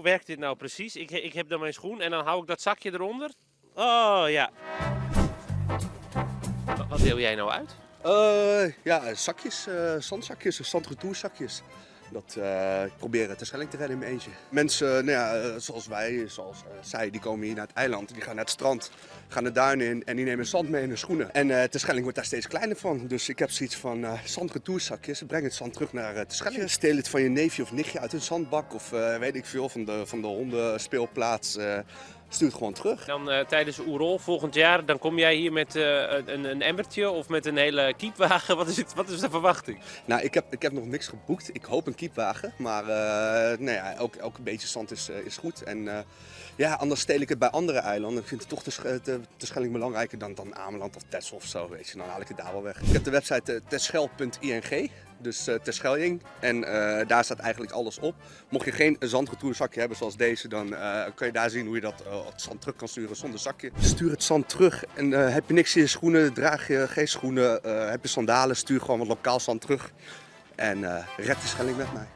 hoe werkt dit nou precies? Ik heb dan mijn schoen en dan hou ik dat zakje eronder. Oh ja. Wat deel jij nou uit? Ja, zakjes, zandzakjes, zandretourzakjes. Dat proberen Terschelling te redden in mijn eentje. Mensen, nou ja, zoals wij, zoals zij, die komen hier naar het eiland. Die gaan naar het strand, gaan de duinen in en die nemen zand mee in hun schoenen. En Terschelling wordt daar steeds kleiner van. Dus ik heb zoiets van zandretourzakjes. Breng het zand terug naar Terschelling. Steel het van je neefje of nichtje uit een zandbak of weet ik veel, van de hondenspeelplaats. Stuur het gewoon terug. Dan tijdens Oerol volgend jaar, dan kom jij hier met een emmertje of met een hele kiepwagen. Wat is de verwachting? Nou, ik heb nog niks geboekt. Ik hoop een kiepwagen. Maar nou ja, elk beetje zand is goed. En ja, anders steel ik het bij andere eilanden. Ik vind het toch Terschelling belangrijker dan Ameland of Texel of zo. Weet je. Dan haal ik het daar wel weg. Ik heb de website terschel.ing. Dus Terschelling. En daar staat eigenlijk alles op. Mocht je geen zandretourzakje hebben zoals deze, dan kan je daar zien hoe je dat het zand terug kan sturen zonder zakje. Stuur het zand terug en heb je niks in je schoenen, draag je geen schoenen, heb je sandalen, stuur gewoon wat lokaal zand terug. En red Terschelling met mij.